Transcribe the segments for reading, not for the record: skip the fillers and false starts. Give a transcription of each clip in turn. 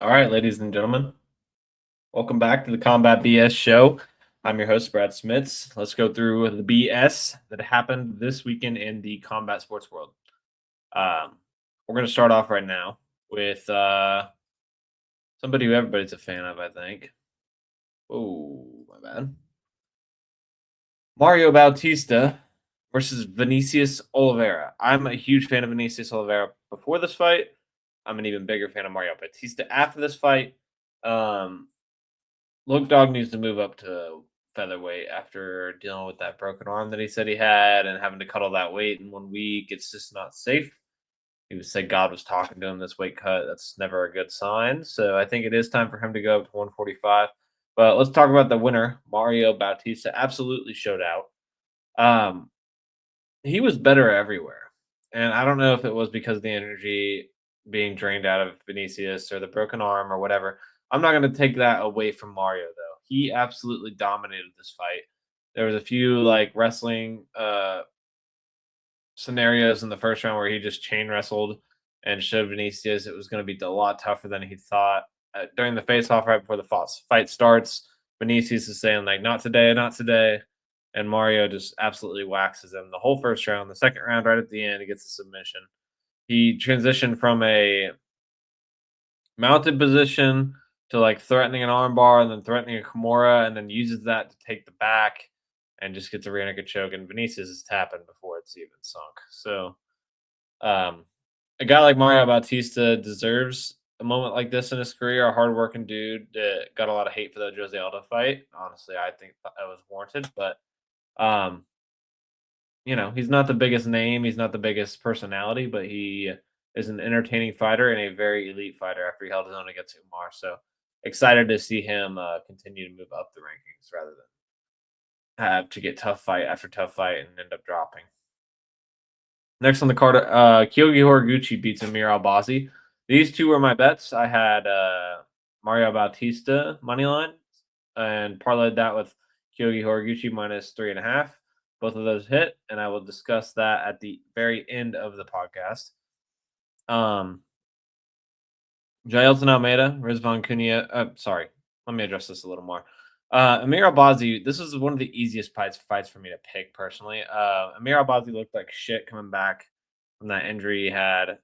All right, ladies and gentlemen, welcome back to the Combat BS show. I'm your host, Brad Schmitz. Let's go through the BS that happened this weekend in the combat sports world. Um, we're going to start off right now with somebody who everybody's a fan of, I think. Oh, my bad. Mario Bautista versus Vinicius Oliveira. I'm a huge fan of Vinicius Oliveira before this fight. I'm an even bigger fan of Mario Bautista after this fight. Um, Look Dog needs to move up to featherweight after dealing with that broken arm that he said he had and having to cut all that weight in 1 week. It's just not safe. He said God was talking to him this weight cut. That's never a good sign. So I think it is time for him to go up to 145. But let's talk about the winner, Mario Bautista. Absolutely showed out. Um, he was better everywhere. And I don't know if it was because of the energy being drained out of Vinicius or the broken arm or whatever. I'm not going to take that away from Mario though. He absolutely dominated this fight. There was a few like wrestling scenarios in the first round where he just chain wrestled and showed Vinicius it was going to be a lot tougher than he thought. During the face off right before the fight starts, Vinicius is saying like not today, not today, and Mario just absolutely waxes him the whole first round. The second round, right at the end, he gets a submission. He transitioned from a mounted position to like threatening an armbar and then threatening a Kimura and then uses that to take the back and just gets a rear naked choke. And Vinicius is tapping before it's even sunk. So um, a guy like Mario Bautista deserves a moment like this in his career. A hardworking dude that got a lot of hate for that Jose Aldo fight. Honestly, I think that was warranted, but um, he's not the biggest name, he's not the biggest personality, but he is an entertaining fighter and a very elite fighter after he held his own against Umar. So excited to see him continue to move up the rankings rather than have to get tough fight after tough fight and end up dropping. Next on the card, Kyogi Horiguchi beats Amir Albazi. These two were my bets. I had Mario Bautista money line and parlayed that with Kyogi Horiguchi minus 3.5. Both of those hit, and I will discuss that at the very end of the podcast. Jailton Almeida, Rizvan Cunha. Sorry, let me address this a little more. Amir Albazi, this is one of the easiest fights for me to pick personally. Amir Albazi looked like shit coming back from that injury he had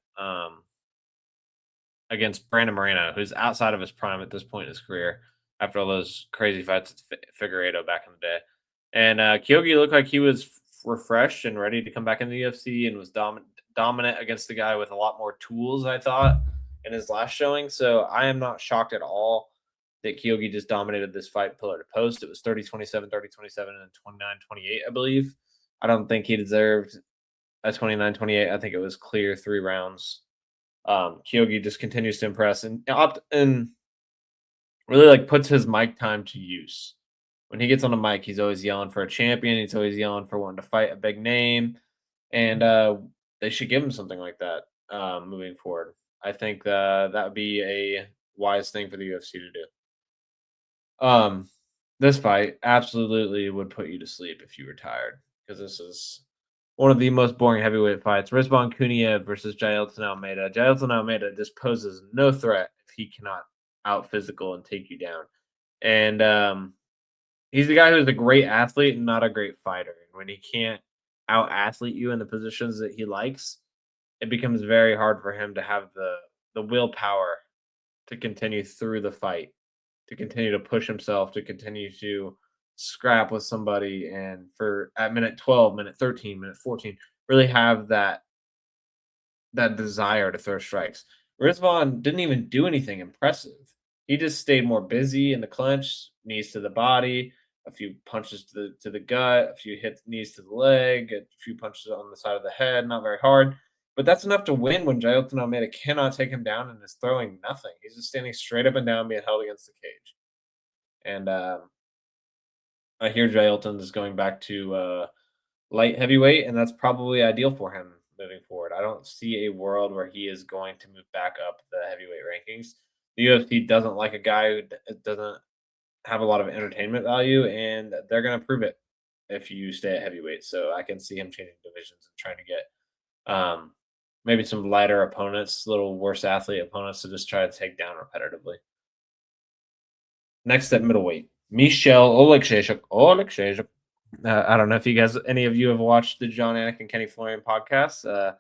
against Brandon Moreno, who's outside of his prime at this point in his career after all those crazy fights at Figueiredo back in the day. And Kyogi looked like he was refreshed and ready to come back in the UFC and was dominant against the guy with a lot more tools, I thought, in his last showing. So I am not shocked at all that Kyogi just dominated this fight pillar to post. It was 30-27, 30-27, and 29-28, I believe. I don't think he deserved a 29-28. I think it was clear 3 rounds. Kyogi just continues to impress and really like puts his mic time to use. When he gets on the mic, he's always yelling for a champion. He's always yelling for wanting to fight a big name, and they should give him something like that moving forward. I think that would be a wise thing for the UFC to do. This fight absolutely would put you to sleep if you were tired because this is one of the most boring heavyweight fights. Rizvan Cunha versus Jailton Almeida. Jailton Almeida just poses no threat if he cannot out physical and take you down. And he's the guy who's a great athlete and not a great fighter. And when he can't out athlete you in the positions that he likes, it becomes very hard for him to have the willpower to continue through the fight, to continue to push himself, to continue to scrap with somebody, and for at minute 12, minute 13, minute 14, really have that desire to throw strikes. Rizvan didn't even do anything impressive. He just stayed more busy in the clinch, knees to the body, a few punches to the gut, a few hits, knees to the leg, a few punches on the side of the head, not very hard. But that's enough to win when Jailton Almeida cannot take him down and is throwing nothing. He's just standing straight up and down, being held against the cage. And I hear Jailton is going back to light heavyweight, and that's probably ideal for him moving forward. I don't see a world where he is going to move back up the heavyweight rankings. The UFC doesn't like a guy who doesn't have a lot of entertainment value, and they're going to prove it if you stay at heavyweight. So I can see him changing divisions and trying to get um, maybe some lighter opponents, little worse athlete opponents to just try to take down repetitively. Next at middleweight, Michelle Oleksiejczuk. Oleksiejczuk. I don't know if any of you have watched the John Anik and Kenny Florian podcast.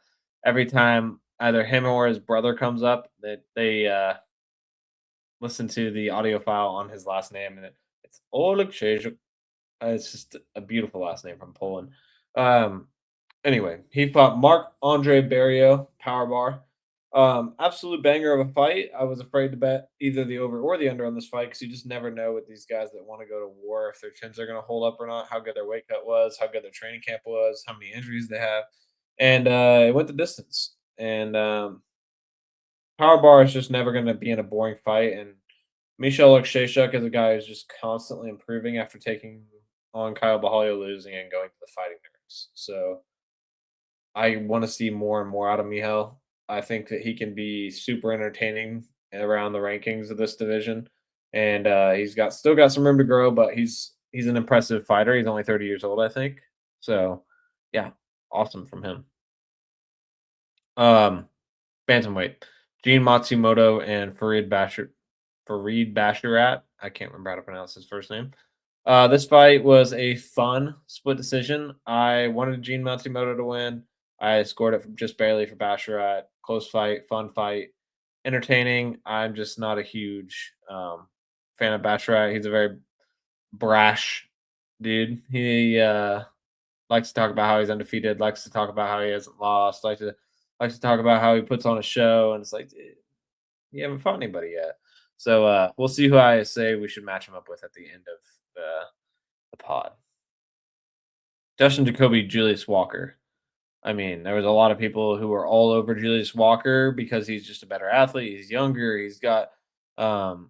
Every time either him or his brother comes up, they listen to the audio file on his last name, and it's Oleksiejczuk. It's just a beautiful last name from Poland. Um, Anyway, he fought Mark Andre Barrio, power bar. Absolute banger of a fight. I was afraid to bet either the over or the under on this fight because you just never know with these guys that want to go to war if their chins are going to hold up or not, how good their weight cut was, how good their training camp was, how many injuries they have. And it went the distance. And power bar is just never going to be in a boring fight. And Michel Oleksiejczuk is a guy who's just constantly improving after taking on Kyle Bahalio losing and going to the fighting nerds. So I want to see more and more out of Michal. I think that he can be super entertaining around the rankings of this division, and he's got still got some room to grow. But he's an impressive fighter. He's only 30 years old, I think. So, yeah, awesome from him. Um, Bantamweight, Gene Matsumoto and Fareed Basharat. I can't remember how to pronounce his first name. This fight was a fun split decision. I wanted Gene Matsumoto to win. I scored it just barely for Basharat. Close fight, fun fight, entertaining. I'm just not a huge fan of Basharat. He's a very brash dude. He likes to talk about how he's undefeated. Likes to talk about how he hasn't lost. Likes to talk about how he puts on a show. And it's like, "Dude, you haven't fought anybody yet." So we'll see who I say we should match him up with at the end of the pod. Dustin Jacoby, Julius Walker. I mean, there was a lot of people who were all over Julius Walker because he's just a better athlete. He's younger. He's got um,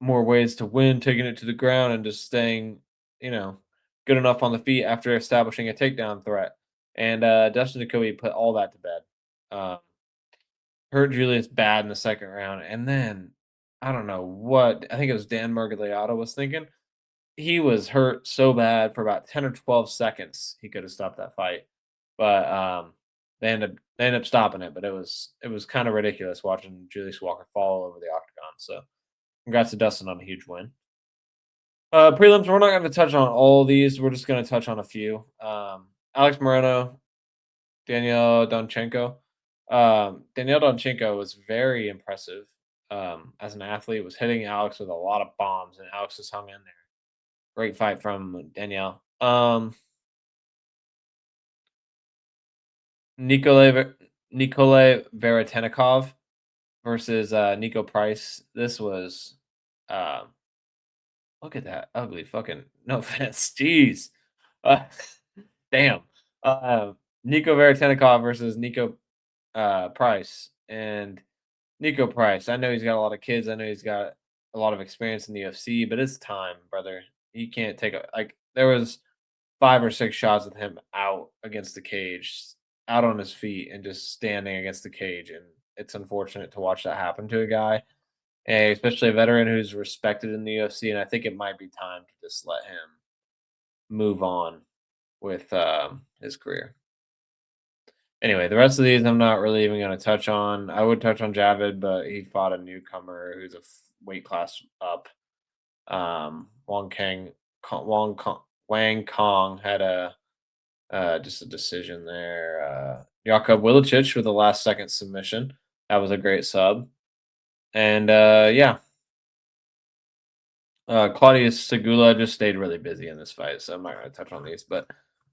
more ways to win, taking it to the ground and just staying, good enough on the feet after establishing a takedown threat. And Dustin Jacoby put all that to bed. Hurt Julius bad in the second round. And then I don't know what, I think it was Dan Margagliato was thinking. He was hurt so bad for about 10 or 12 seconds. He could have stopped that fight. But they ended up stopping it. But it was kind of ridiculous watching Julius Walker fall over the octagon. So congrats to Dustin on a huge win. Prelims, we're not going to touch on all these. We're just going to touch on a few. Alex Moreno, Danielle Donchenko. Danielle Donchenko was very impressive as an athlete. Was hitting Alex with a lot of bombs, and Alex just hung in there. Great fight from Danielle. Nikolay Veretennikov versus Nico Price. This was look at that ugly fucking no offense. Jeez. Damn. Nico Veretennikov versus Nico Price. And Nico Price, I know he's got a lot of kids. I know he's got a lot of experience in the UFC, but it's time, brother. He can't take there was 5 or 6 shots with him out against the cage, out on his feet and just standing against the cage. And it's unfortunate to watch that happen to a guy, especially a veteran who's respected in the UFC. And I think it might be time to just let him move on with his career. Anyway, the rest of these I'm not really even going to touch on. I would touch on Javid, but he fought a newcomer who's a weight class up. Wang Kong had just a decision there. Jakub Wilicic with a last second submission. That was a great sub. And yeah. Claudius Segula just stayed really busy in this fight, so I'm not going to touch on these. But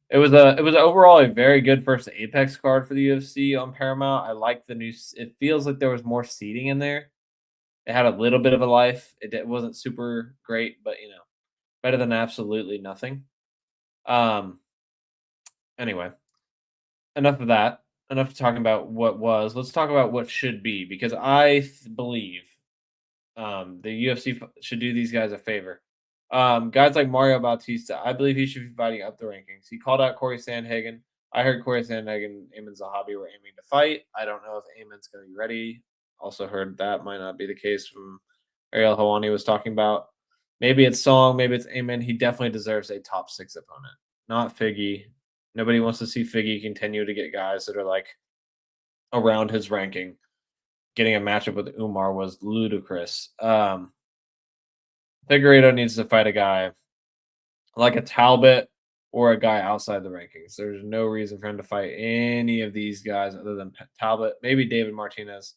it was overall a very good first Apex card for the UFC on Paramount. I like the new. It feels like there was more seating in there. It had a little bit of a life. It wasn't super great, but better than absolutely nothing. Anyway, enough of that. Enough talking about what was. Let's talk about what should be, because I believe the UFC should do these guys a favor. Guys like Mario Bautista, I believe he should be fighting up the rankings. He called out Corey Sandhagen. I heard Corey Sandhagen and Ayman Zahabi were aiming to fight. I don't know if Ayman's going to be ready. Also heard that might not be the case from Ariel Helwani was talking about. Maybe it's Song, maybe it's Ayman. He definitely deserves a top 6 opponent, not Figgy. Nobody wants to see Figgy continue to get guys that are like around his ranking. Getting a matchup with Umar was ludicrous. Figueiredo needs to fight a guy like a Talbot or a guy outside the rankings. There's no reason for him to fight any of these guys other than Talbot, maybe David Martinez.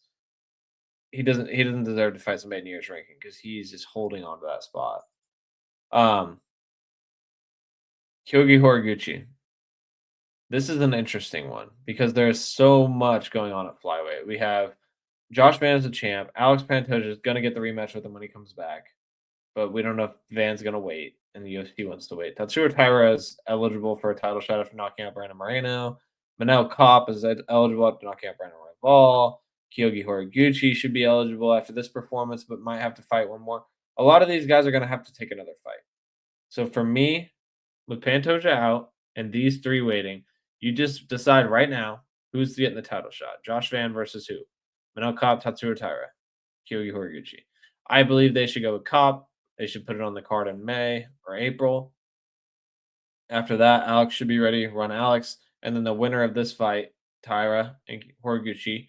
He doesn't deserve to fight somebody near his ranking because he's just holding on to that spot. Um, Kyogi Horiguchi. This is an interesting one because there's so much going on at flyweight. We have Josh Van as a champ. Alex Pantoja is going to get the rematch with him when he comes back, but we don't know if Van's going to wait and the UFC wants to wait. Tatsuro Taira is eligible for a title shot after knocking out Brandon Moreno. Manel Kopp is eligible after knocking out Brandon Royval. Kyogi Horiguchi should be eligible after this performance, but might have to fight one more. A lot of these guys are going to have to take another fight. So for me, with Pantoja out and these three waiting, you just decide right now who's getting the title shot. Josh Van versus who? Manel Kopp, Tatsuro Taira, Kyogi Horiguchi. I believe they should go with Kopp. They should put it on the card in May or April. After that, Alex should be ready. Run Alex. And then the winner of this fight, Taira and Horiguchi,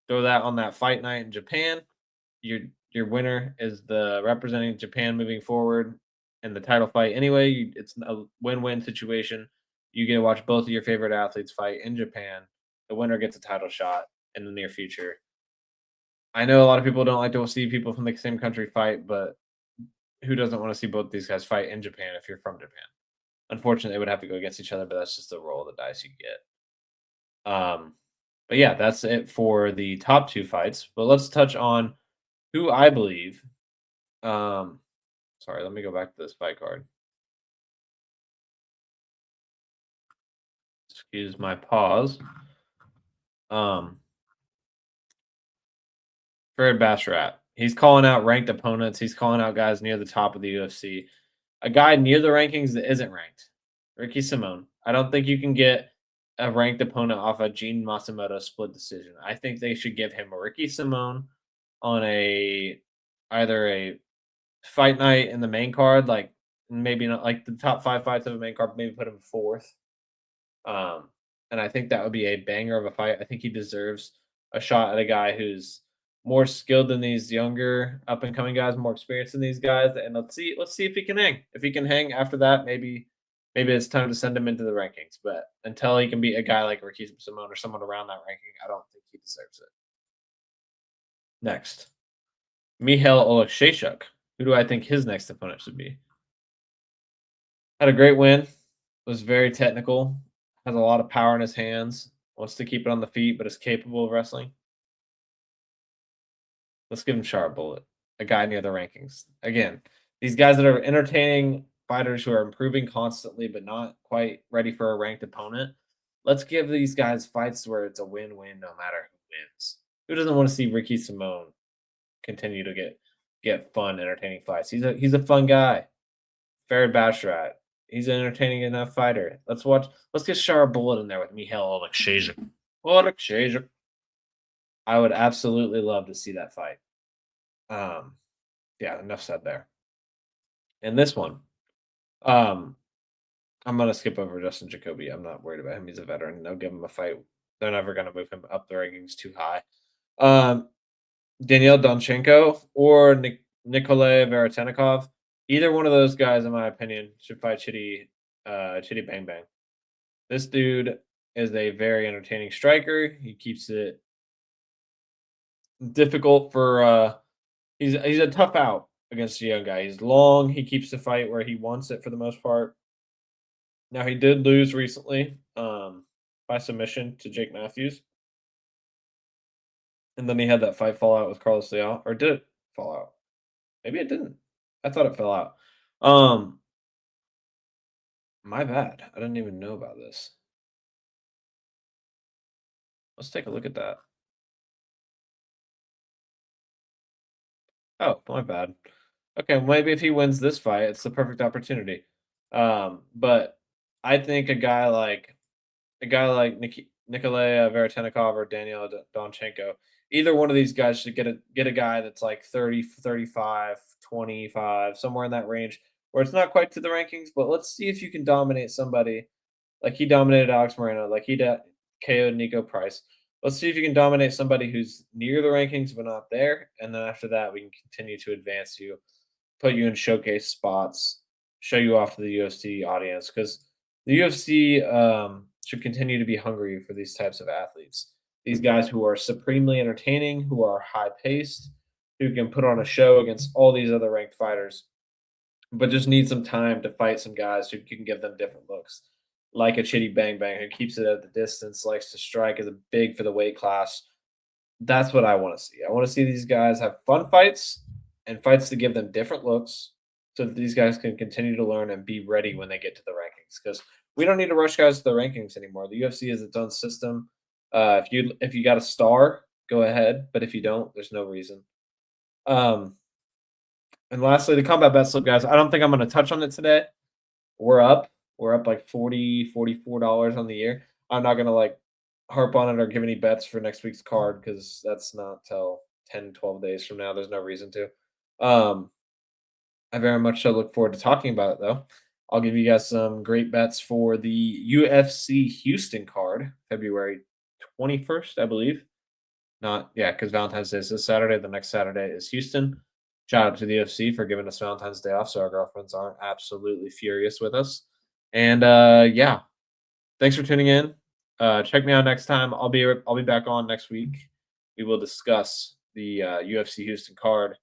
throw that on that fight night in Japan. Your winner is the representing Japan moving forward in the title fight. Anyway, it's a win-win situation. You get to watch both of your favorite athletes fight in Japan. The winner gets a title shot in the near future. I know a lot of people don't like to see people from the same country fight, but who doesn't want to see both these guys fight in Japan if you're from Japan? Unfortunately, they would have to go against each other, but that's just the roll of the dice you get. But yeah, that's it for the top two fights. But let's touch on who I believe. Sorry, let me go back to this fight card. Excuse my pause. Farid Basharat. He's calling out ranked opponents. He's calling out guys near the top of the UFC. A guy near the rankings that isn't ranked, Ricky Simone. I don't think you can get a ranked opponent off a Gene Matsumoto split decision. I think they should give him a Ricky Simone on either a fight night in the main card, like maybe not like the top 5 fights of a main card, maybe put him fourth. And I think that would be a banger of a fight. I think he deserves a shot at a guy who's more skilled than these younger up and coming guys, more experienced than these guys. And let's see if he can hang. If he can hang after that, maybe it's time to send him into the rankings. But until he can beat a guy like Ricky Simone or someone around that ranking, I don't think he deserves it. Next, Mihail Oleksiejczuk. Who do I think his next opponent should be? Had a great win. Was very technical. Has a lot of power in his hands. Wants to keep it on the feet, but is capable of wrestling. Let's give him Sharp Bullet, a guy near the rankings. Again, these guys that are entertaining fighters who are improving constantly, but not quite ready for a ranked opponent. Let's give these guys fights where it's a win-win no matter who wins. Who doesn't want to see Ricky Simone continue to get fun, entertaining fights? He's a fun guy. Farid Basharat. He's an entertaining enough fighter. Let's get Sharp Bullet in there with Mihail Oleksiejczuk. I would absolutely love to see that fight. Yeah, enough said there. And this one, I'm gonna skip over Justin Jacoby. I'm not worried about him. He's a veteran. They'll give him a fight. They're never gonna move him up the rankings too high. Daniel Donchenko or Nikolay Veretennikov. Either one of those guys, in my opinion, should fight Chitty Bang Bang. This dude is a very entertaining striker. He keeps it difficult for he's a tough out against a young guy. He's long. He keeps the fight where he wants it for the most part. Now he did lose recently by submission to Jake Matthews. And then he had that fight fall out with Carlos Leal. Or did it fall out? Maybe it didn't. I thought it fell out. My bad. I didn't even know about this. Let's take a look at that. Oh, my bad. Okay, maybe if he wins this fight, it's the perfect opportunity. But I think a guy like Nikolay Veretennikov or Daniel Donchenko, either one of these guys should get a guy that's like 30, 35, 25, somewhere in that range where it's not quite to the rankings, but let's see if you can dominate somebody like he dominated Alex Moreno, like he KO'd Nico Price. let's see if you can dominate somebody who's near the rankings but not there. And then after that, we can continue to advance you, put you in showcase spots, show you off to the UFC audience because the UFC should continue to be hungry for these types of athletes. These guys who are supremely entertaining, who are high paced, who can put on a show against all these other ranked fighters, but just need some time to fight some guys who can give them different looks, like a Chitty Bang Bang who keeps it at the distance, likes to strike, is a big for the weight class. That's what I want to see. I want to see these guys have fun fights and fights to give them different looks so that these guys can continue to learn and be ready when they get to the rankings. Because we don't need to rush guys to the rankings anymore. The UFC is its own system. If you got a star, go ahead. But if you don't, there's no reason. Um, and lastly, the combat bet slip, guys. I don't think I'm going to touch on it today. We're up. We're up like $44 on the year. I'm not going to like harp on it or give any bets for next week's card because that's not till 10, 12 days from now. There's no reason to. Um, I very much so look forward to talking about it, though. I'll give you guys some great bets for the UFC Houston card, February 21st, I believe. Not, yeah, because Valentine's Day is this Saturday. The next Saturday is Houston. Shout out to the UFC for giving us Valentine's Day off so our girlfriends aren't absolutely furious with us. And yeah, thanks for tuning in. Check me out next time. I'll be back on next week. We will discuss the UFC Houston card,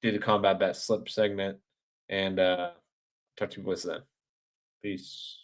do the combat bet slip segment, and talk to you boys then. Peace.